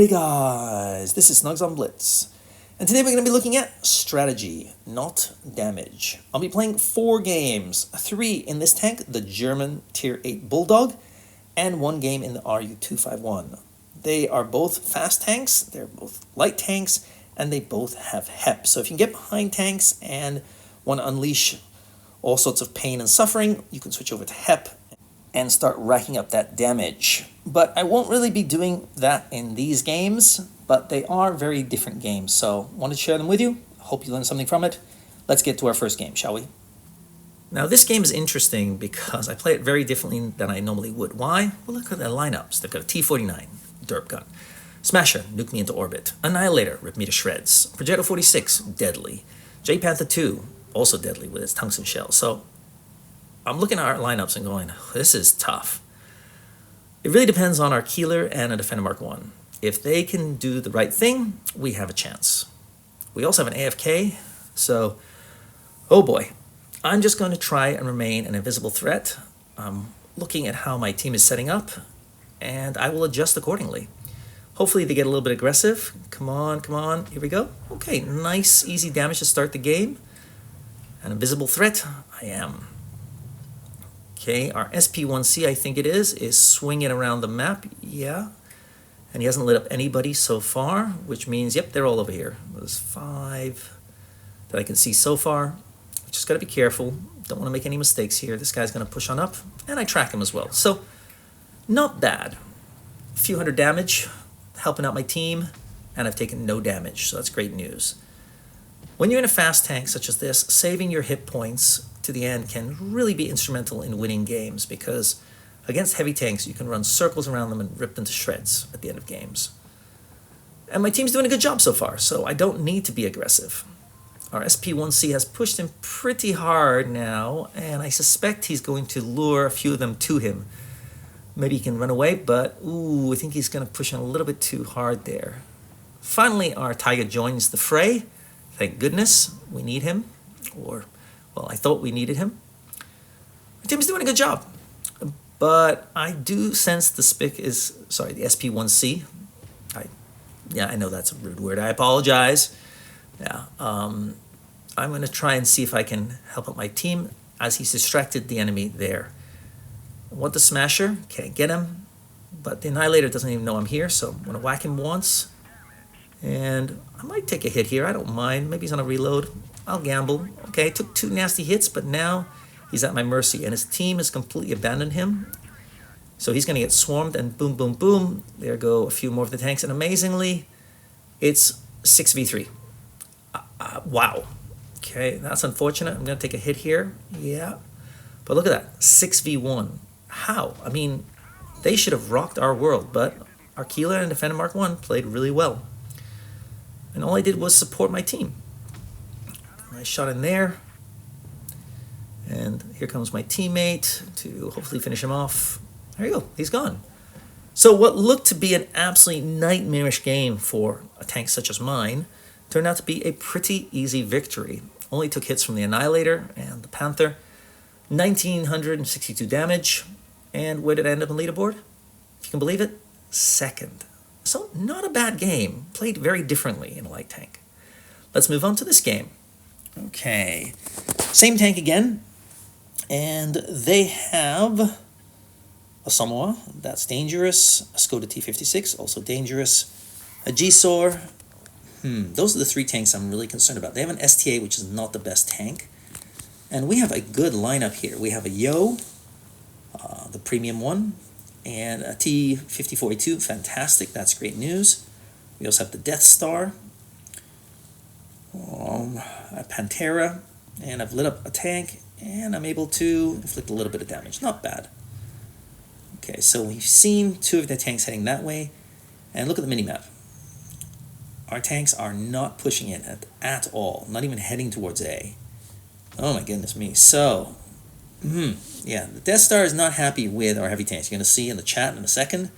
Alrighty guys, this is Snugsonblitz, and today we're going to be looking at strategy, not damage. I'll be playing 4 games, 3 in this tank, the German Tier 8 Bulldog, and 1 game in the RU-251. They are both fast tanks, they're both light tanks, and they both have HEP. So if you can get behind tanks and want to unleash all sorts of pain and suffering, you can switch over to HEP and start racking up that damage. But I won't really be doing that in these games, but they are very different games, so wanted to share them with you. Hope you learned something from it. Let's get to our first game, shall we? Now this game is interesting because I play it very differently than I normally would. Why? Well, look at the lineups. They've got a T-49, derp gun. Smasher, nuke me into orbit. Annihilator, rip me to shreds. Progetto 46, deadly. J-Panther 2, also deadly with its tungsten shell. So I'm looking at our lineups and going, this is tough. It really depends on our Keeler and a Defender Mark 1. If they can do the right thing, we have a chance. We also have an AFK, so, oh boy. I'm just going to try and remain an invisible threat. I'm looking at how my team is setting up, and I will adjust accordingly. Hopefully they get a little bit aggressive. Come on, here we go. Okay, nice, easy damage to start the game. An invisible threat, I am. Okay, our SP1C, I think it is swinging around the map. Yeah, and he hasn't lit up anybody so far, which means, yep, they're all over here. There's 5 that I can see so far. Just got to be careful. Don't want to make any mistakes here. This guy's going to push on up, and I track him as well. So, not bad. A few hundred damage, helping out my team, and I've taken no damage, so that's great news. When you're in a fast tank such as this, saving your hit points to the end can really be instrumental in winning games, because against heavy tanks you can run circles around them and rip them to shreds at the end of games. And my team's doing a good job so far, so I don't need to be aggressive. Our SP1C has pushed him pretty hard now, and I suspect he's going to lure a few of them to him. Maybe he can run away, but ooh, I think he's going to push him a little bit too hard there. Finally, our Tiger joins the fray. Thank goodness, we need him, or well, I thought we needed him. My team is doing a good job, but I do sense the the SP1C. I know that's a rude word. I apologize. Yeah, I'm going to try and see if I can help out my team as he's distracted the enemy there. I want the Smasher, can't get him, but the Annihilator doesn't even know I'm here, so I'm going to whack him once. And I might take a hit here, I don't mind. Maybe he's on a reload. I'll gamble. Okay, I took 2 nasty hits, but now he's at my mercy, and his team has completely abandoned him. So he's going to get swarmed, and boom, boom, boom. There go a few more of the tanks, and amazingly, it's 6v3. Wow. Okay, that's unfortunate. I'm going to take a hit here. Yeah. But look at that, 6v1. How? I mean, they should have rocked our world, but our Keeler and Defender Mark 1 played really well. And all I did was support my team. Nice shot in there. And here comes my teammate to hopefully finish him off. There you go, he's gone. So what looked to be an absolutely nightmarish game for a tank such as mine turned out to be a pretty easy victory. Only took hits from the Annihilator and the Panther. 1,962 damage. And where did I end up on leaderboard? If you can believe it, 2nd. So not a bad game. Played very differently in a light tank. Let's move on to this game. Okay, same tank again. And they have a Samoa, that's dangerous. A Skoda T56, also dangerous. A G-Sor. Those are the 3 tanks I'm really concerned about. They have an STA, which is not the best tank. And we have a good lineup here. We have a Yo, the premium one, and a T-5042, fantastic, that's great news. We also have the Death Star, a Pantera, and I've lit up a tank, and I'm able to inflict a little bit of damage, not bad. Okay, so we've seen 2 of the tanks heading that way, and look at the minimap. Our tanks are not pushing it at all, not even heading towards A. Oh my goodness me. So, yeah, the Death Star is not happy with our heavy tanks. You're going to see in the chat in a second.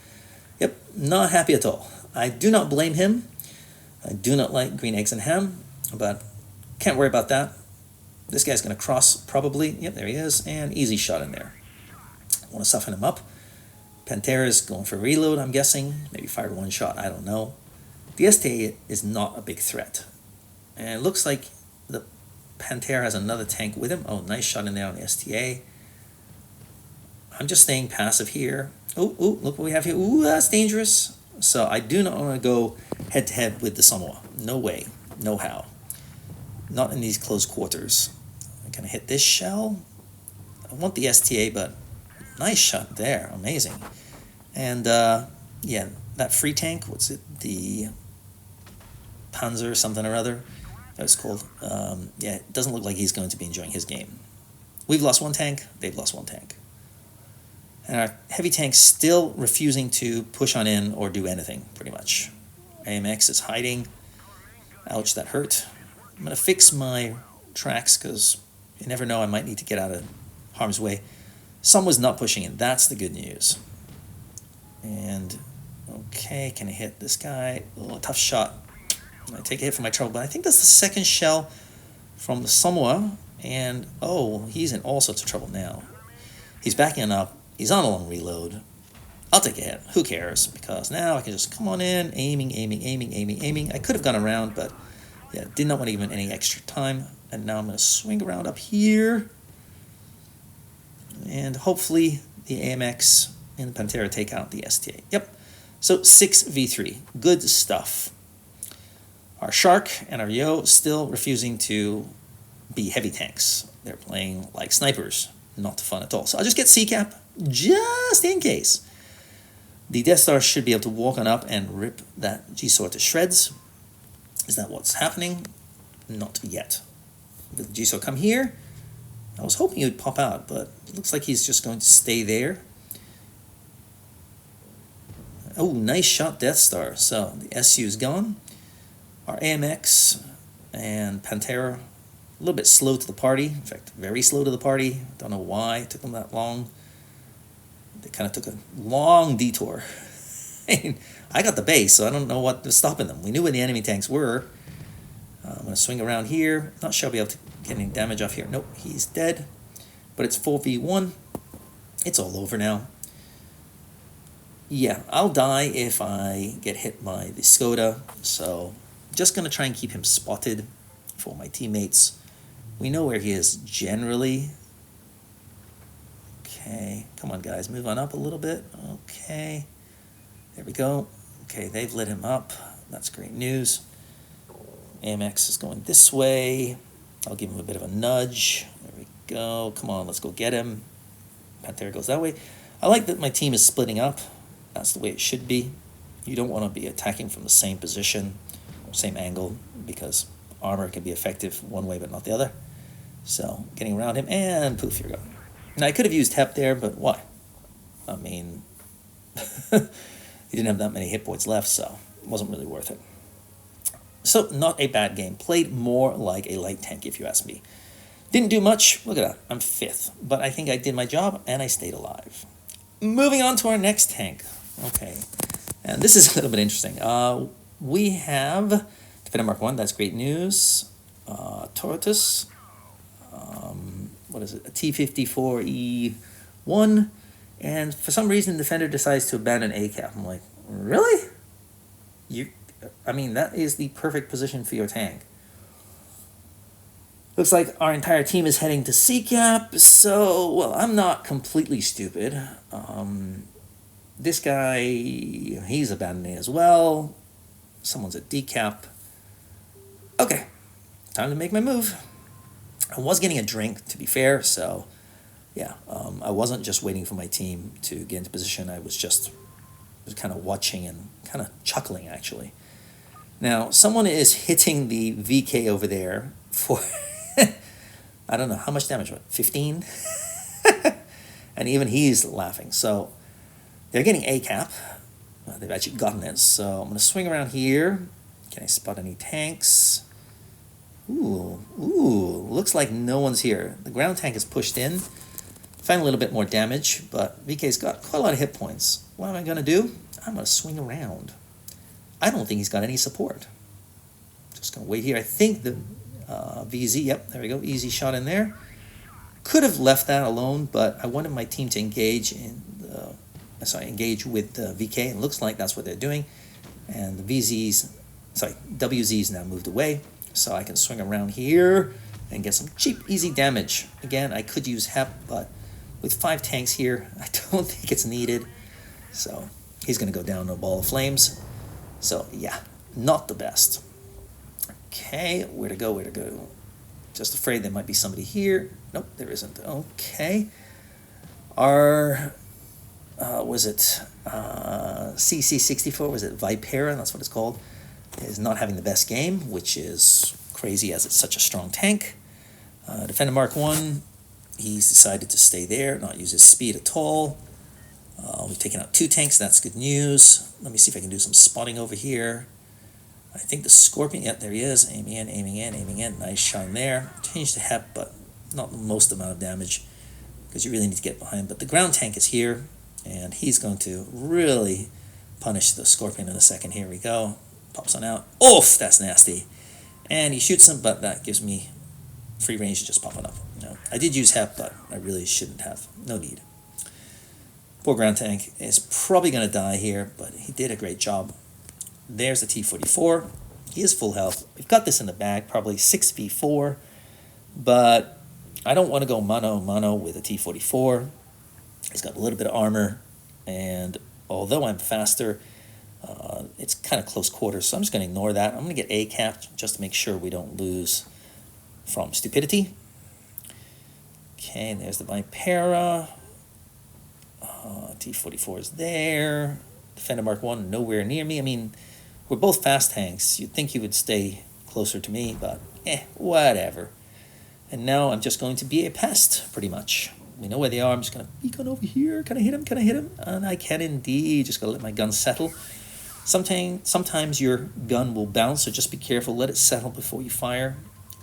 Yep, not happy at all. I do not blame him. I do not like green eggs and ham, but can't worry about that. This guy's going to cross probably. Yep, there he is, and easy shot in there. I want to soften him up. Pantera's going for reload, I'm guessing. Maybe fired one shot, I don't know. The STA is not a big threat. And it looks like the Pantera has another tank with him. Oh, nice shot in there on the STA. I'm just staying passive here. Oh, look what we have here. Ooh, that's dangerous. So I do not want to go head-to-head with the Samoa. No way. No how. Not in these close quarters. I'm going to hit this shell. I want the STA, but nice shot there. Amazing. And, yeah, that free tank, what's it? The Panzer something or other. That was called. Yeah, it doesn't look like he's going to be enjoying his game. We've lost one tank. They've lost one tank. And our heavy tank's still refusing to push on in or do anything, pretty much. AMX is hiding. Ouch, that hurt. I'm going to fix my tracks because you never know, I might need to get out of harm's way. Someone's not pushing in. That's the good news. And, okay, can I hit this guy? Oh, tough shot. I take a hit for my trouble, but I think that's the second shell from the Samoa. And, oh, he's in all sorts of trouble now. He's backing up. He's on a long reload. I'll take a hit. Who cares? Because now I can just come on in, aiming. I could have gone around, but yeah, did not want to give him any extra time. And now I'm going to swing around up here. And hopefully the AMX and the Pantera take out the STA. Yep. So 6v3. Good stuff. Our Shark and our Yo still refusing to be heavy tanks. They're playing like snipers. Not fun at all. So I'll just get C-Cap just in case. The Death Star should be able to walk on up and rip that G-Sword to shreds. Is that what's happening? Not yet. Will the G-Sword come here? I was hoping he would pop out, but it looks like he's just going to stay there. Oh, nice shot, Death Star. So the SU is gone. Our AMX and Pantera, a little bit slow to the party. In fact, very slow to the party. Don't know why it took them that long. They kind of took a long detour. I got the base, so I don't know what was stopping them. We knew where the enemy tanks were. I'm going to swing around here. Not sure I'll be able to get any damage off here. Nope, he's dead. But it's 4v1. It's all over now. Yeah, I'll die if I get hit by the Skoda. So just going to try and keep him spotted for my teammates. We know where he is generally. Okay, come on guys, move on up a little bit. Okay, there we go. Okay, they've lit him up. That's great news. AMX is going this way. I'll give him a bit of a nudge. There we go. Come on, let's go get him. Pantera goes that way. I like that my team is splitting up. That's the way it should be. You don't want to be attacking from the same position, same angle, because armor can be effective one way but not the other. So, getting around him, and poof, you're gone. Now, I could have used Hep there, but why? I mean, he didn't have that many hit points left, so it wasn't really worth it. So, not a bad game. Played more like a light tank, if you ask me. Didn't do much. Look at that. I'm 5th. But I think I did my job, and I stayed alive. Moving on to our next tank. Okay. And this is a little bit interesting. We have Defender Mark 1. That's great news. Tortoise. What is it? A T-54E1. And for some reason, Defender decides to abandon A-Cap. I'm like, really? I mean, that is the perfect position for your tank. Looks like our entire team is heading to C-Cap, so, well, I'm not completely stupid. This guy, he's abandoning as well. Someone's at D-Cap. Okay, time to make my move. I was getting a drink, to be fair, so, yeah, I wasn't just waiting for my team to get into position. I was kind of watching and kind of chuckling, actually. Now, someone is hitting the VK over there for, I don't know, how much damage? What, 15? And even he's laughing. So they're getting A-Cap. They've actually gotten it. So I'm going to swing around here. Can I spot any tanks? Ooh, looks like no one's here. The ground tank is pushed in. Find a little bit more damage, but VK's got quite a lot of hit points. What am I going to do? I'm going to swing around. I don't think he's got any support. Just going to wait here. I think the VZ, yep, there we go, easy shot in there. Could have left that alone, but I wanted my team to engage in the sorry, engage with the VK. It looks like that's what they're doing. And the WZ's now moved away. So I can swing around here and get some cheap, easy damage. Again, I could use HEP, but with 5 tanks here, I don't think it's needed. So he's going to go down in a ball of flames. So yeah, not the best. Okay, where to go, where to go? Just afraid there might be somebody here. Nope, there isn't. Okay. Our, was it CC64? Was it Vipera? That's what it's called. Is not having the best game, which is crazy as it's such a strong tank. Defender Mark 1, he's decided to stay there, not use his speed at all. We've taken out 2 tanks, that's good news. Let me see if I can do some spotting over here. I think the Scorpion, yeah, there he is, aiming in, aiming in, aiming in. Nice shine there. Change the HEP, but not the most amount of damage because you really need to get behind. But the ground tank is here, and he's going to really punish the Scorpion in a second. Here we go. Pops on out. Oof, that's nasty. And he shoots him, but that gives me free range to just pop it up. No, I did use HEP, but I really shouldn't have. No need. Poor ground tank is probably going to die here, but he did a great job. There's the T-44. He is full health. We've got this in the bag, probably 6v4, but I don't want to go mano-mano with a T-44. He's got a little bit of armor, and although I'm faster, it's kind of close quarters, so I'm just going to ignore that. I'm going to get A-capped just to make sure we don't lose from stupidity. Okay, and there's the Vipera. T-44 is there. Defender Mark 1 nowhere near me. I mean, we're both fast tanks. You'd think you would stay closer to me, but whatever. And now I'm just going to be a pest, pretty much. We know where they are. I'm just going to beacon over here. Can I hit him? Can I hit him? And I can indeed. Just got to let my gun settle. Sometimes your gun will bounce, so just be careful. Let it settle before you fire,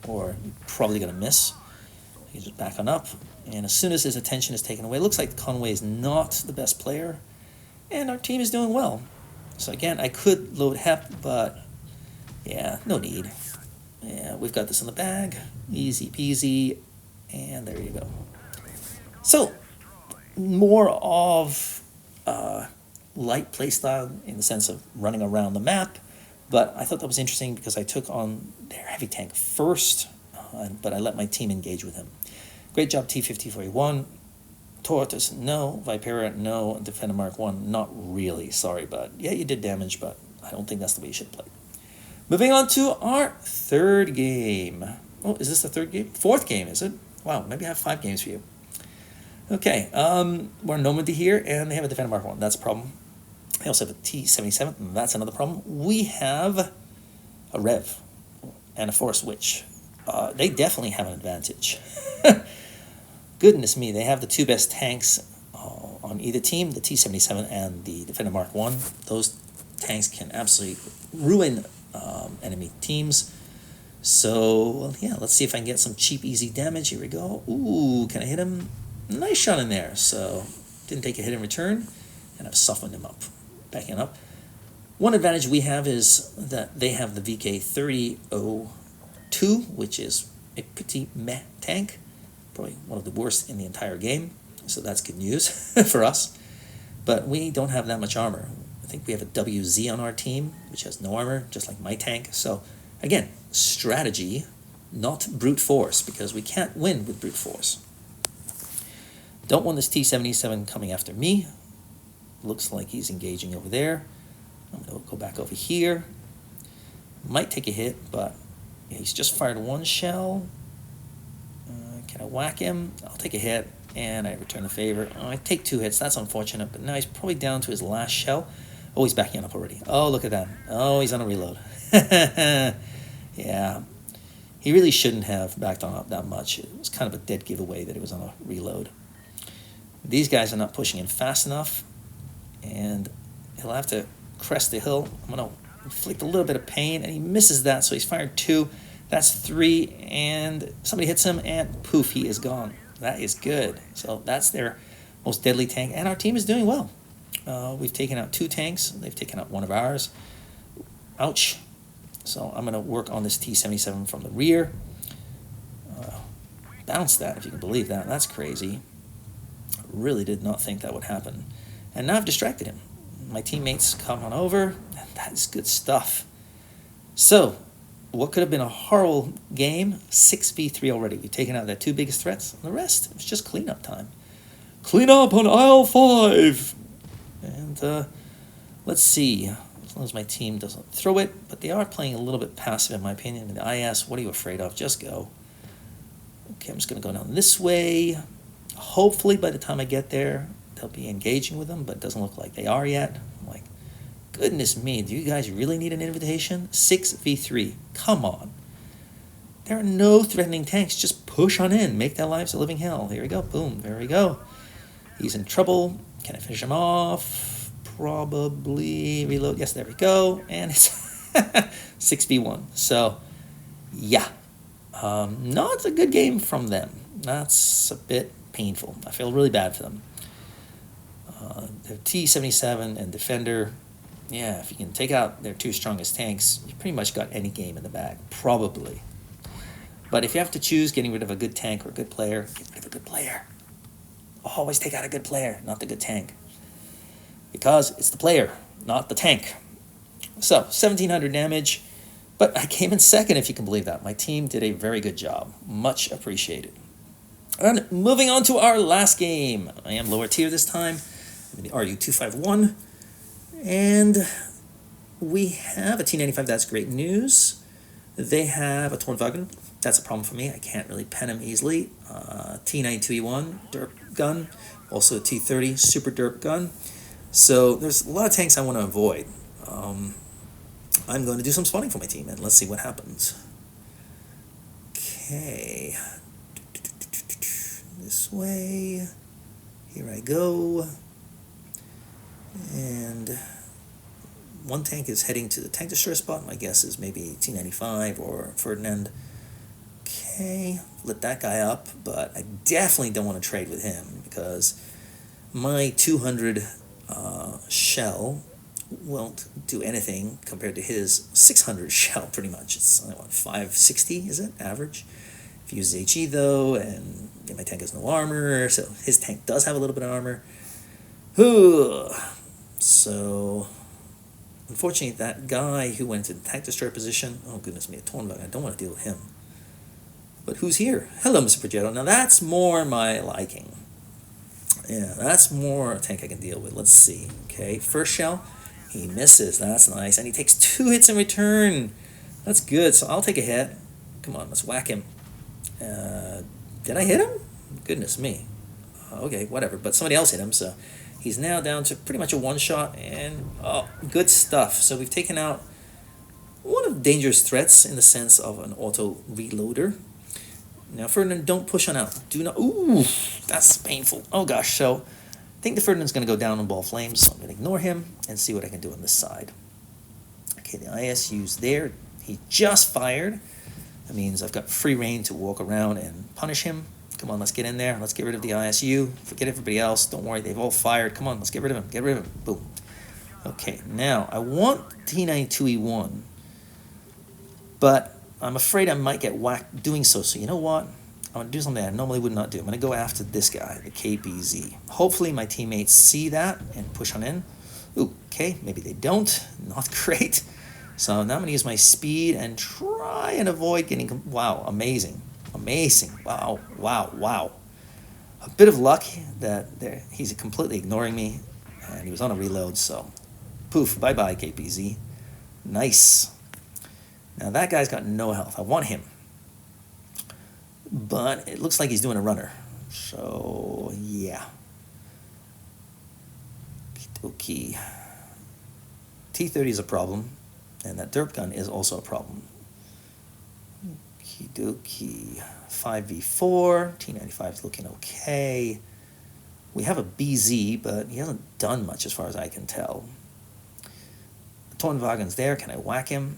or you're probably going to miss. He's just backing up. And as soon as his attention is taken away, it looks like Conway is not the best player. And our team is doing well. So again, I could load HEP, but yeah, no need. Yeah, we've got this in the bag. Easy peasy. And there you go. So, more of light playstyle in the sense of running around the map. But I thought that was interesting because I took on their heavy tank first, but I let my team engage with him. Great job, T-5041. Tortoise, no. Vipera, no. Defender Mark 1, not really. Sorry, but yeah, you did damage, but I don't think that's the way you should play. Moving on to our third game. Oh, is this the third game? Fourth game, is it? Wow, maybe I have 5 games for you. Okay, we're in Normandy here, and they have a Defender Mark 1. That's a problem. They also have a T-77, and that's another problem. We have a Rev and a Force Witch. They definitely have an advantage. Goodness me, they have the 2 best tanks on either team, the T-77 and the Defender Mark 1. Those tanks can absolutely ruin enemy teams. So, well, yeah, let's see if I can get some cheap, easy damage. Here we go. Ooh, can I hit him? Nice shot in there. So, didn't take a hit in return, and I've softened him up, backing up. One advantage we have is that they have the VK-3002, which is a pretty meh tank. Probably one of the worst in the entire game, so that's good news for us. But we don't have that much armor. I think we have a WZ on our team, which has no armor, just like my tank. So, again, strategy, not brute force, because we can't win with brute force. Don't want this T-77 coming after me. Looks like he's engaging over there. I'm going to go back over here. Might take a hit, but he's just fired 1 shell. Can I whack him? I'll take a hit, and I return the favor. I take 2 hits. That's unfortunate, but now he's probably down to his last shell. Oh, he's backing up already. Oh, look at that. Oh, he's on a reload. Yeah. He really shouldn't have backed on up that much. It was kind of a dead giveaway that he was on a reload. These guys are not pushing in fast enough, and he'll have to crest the hill. I'm going to inflict a little bit of pain, and he misses that, so he's fired 2. That's 3, and somebody hits him, and poof, he is gone. That is good. So that's their most deadly tank, and our team is doing well. We've taken out 2 tanks. They've taken out 1 of ours. Ouch. So I'm going to work on this T-77 from the rear. Bounce that, if you can believe that. That's crazy. Really did not think that would happen. And now I've distracted him. My teammates come on over, and that is good stuff. So, what could have been a horrible game, 6v3 already. We've taken out their two biggest threats, and the rest, it's just cleanup time. Clean up on aisle 5! And, let's see, as long as my team doesn't throw it, but they are playing a little bit passive in my opinion. The IS, what are you afraid of? Just go. Okay, I'm just going to go down this way. Hopefully by the time I get there, they'll be engaging with them, but it doesn't look like they are yet. I'm like, goodness me, do you guys really need an invitation? 6v3, come on. There are no threatening tanks, just push on in, make their lives a living hell. Here we go, boom, there we go. He's in trouble, can I finish him off? Probably, reload, yes, there we go, and it's 6v1, so yeah. Not a good game from them, that's a bit painful. I feel really bad for them. Their T-77 and Defender, yeah, if you can take out their two strongest tanks, you pretty much got any game in the bag, probably. But if you have to choose getting rid of a good tank or a good player, get rid of a good player. Always take out a good player, not the good tank. Because it's the player, not the tank. So, 1,700 damage, but I came in second, if you can believe that. My team did a very good job. Much appreciated. And moving on to our last game. I am lower tier this time. I'm in the RU-251. And we have a T-95, that's great news. They have a Tornwagen, that's a problem for me. I can't really pen him easily. T-92E1, derp gun. Also a T-30, super derp gun. So there's a lot of tanks I want to avoid. I'm going to do some spawning for my team, and let's see what happens. Okay. This way. Here I go. And one tank is heading to the tank destroyer spot. My guess is maybe T-95 or Ferdinand. Okay, lit that guy up, but I definitely don't want to trade with him because my 200 shell won't do anything compared to his 600 shell, pretty much. It's, what, 560, is it, average? If you use HE, though, and my tank has no armor, so his tank does have a little bit of armor. So, unfortunately, that guy who went into the tank destroyer position, oh goodness me, a Tornwagen, I don't want to deal with him. But who's here? Hello, Mr. Progetto. Now that's more my liking. Yeah, that's more a tank I can deal with. Let's see. Okay, first shell, he misses. That's nice. And he takes 2 hits in return. That's good. So I'll take a hit. Come on, let's whack him. Did I hit him? Goodness me. Okay, whatever. But somebody else hit him, so he's now down to pretty much a one-shot. And, oh, good stuff. So we've taken out one of the dangerous threats in the sense of an auto-reloader. Now, Ferdinand, don't push on out. Do not... Ooh, that's painful. Oh, gosh. So I think the Ferdinand's going to go down in ball flames, so I'm going to ignore him and see what I can do on this side. Okay, the ISU's there. He just fired. That means I've got free reign to walk around and punish him. Come on, let's get in there. Let's get rid of the ISU. Forget everybody else. Don't worry, they've all fired. Come on, let's get rid of him. Get rid of him. Boom. Okay, now, I want T-92E1, but I'm afraid I might get whacked doing so. So you know what? I'm going to do something I normally would not do. I'm going to go after this guy, the KPZ. Hopefully my teammates see that and push on in. Ooh, okay, maybe they don't. Not great. So now I'm going to use my speed and try and avoid getting... Wow, amazing. Amazing. Wow, wow, wow. A bit of luck that he's completely ignoring me. And he was on a reload, so... Poof, bye-bye, KPZ. Nice. Now that guy's got no health. I want him. But it looks like he's doing a runner. So, yeah. Okay. T-30 is a problem. And that derp gun is also a problem. Okie dokie. 5v4. T-95 is looking okay. We have a BZ, but he hasn't done much as far as I can tell. The Tornwagen's there. Can I whack him?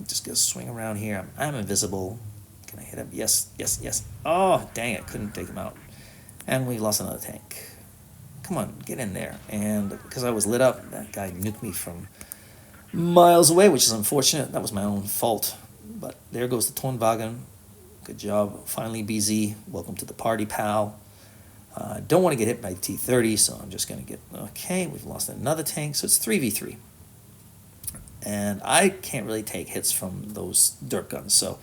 Just gonna swing around here. I'm invisible. Can I hit him? Yes, yes, yes. Oh, dang it. Couldn't take him out. And we lost another tank. Come on, get in there. And because I was lit up, that guy nuked me from miles away, which is unfortunate. That was my own fault. But there goes the Tornwagen. Good job. Finally, BZ. Welcome to the party, pal. Don't want to get hit by T-30, so I'm just going to get... Okay, we've lost another tank, so it's 3v3. And I can't really take hits from those dirt guns, so...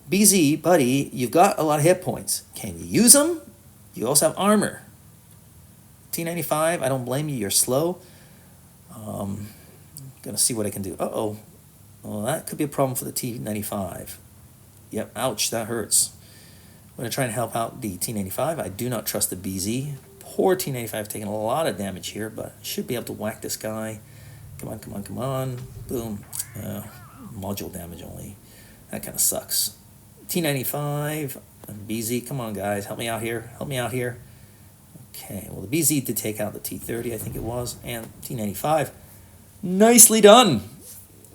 BZ, buddy, you've got a lot of hit points. Can you use them? You also have armor. T-95, I don't blame you, you're slow. Gonna see what I can do. Uh-oh. Well, that could be a problem for the T-95. Yep, ouch, that hurts. I'm gonna try and help out the T-95. I do not trust the BZ. Poor T-95 taking a lot of damage here, but I should be able to whack this guy. Come on, come on, come on. Boom. Module damage only. That kind of sucks. T-95 and BZ, come on guys, help me out here, help me out here. Okay, well the BZ did take out the T-30, I think it was, and T-95. Nicely done!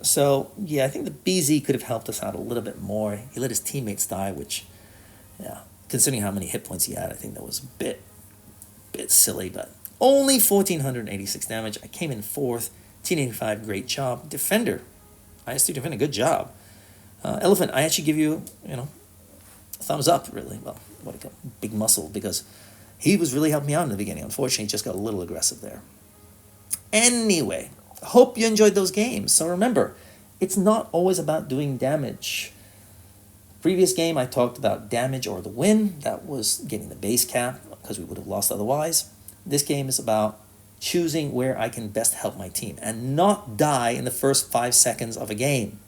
So, yeah, I think the BZ could have helped us out a little bit more. He let his teammates die, which, yeah, considering how many hit points he had, I think that was a bit silly, but only 1,486 damage. I came in 4th. T-95, great job. Defender, IS-2 Defender, good job. Elephant, I actually give you, a thumbs up, really. Well, what a big muscle, because he was really helping me out in the beginning. Unfortunately, he just got a little aggressive there. Anyway, hope you enjoyed those games. So remember, it's not always about doing damage. Previous game, I talked about damage or the win. That was getting the base cap, because we would have lost otherwise. This game is about choosing where I can best help my team and not die in the first 5 seconds of a game.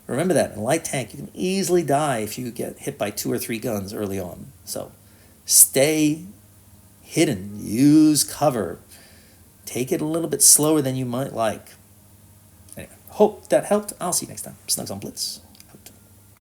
Remember that, in a light tank, you can easily die if you get hit by 2 or 3 guns early on. So, stay hidden, use cover. Take it a little bit slower than you might like. Anyway, hope that helped. I'll see you next time. Snugs on Blitz.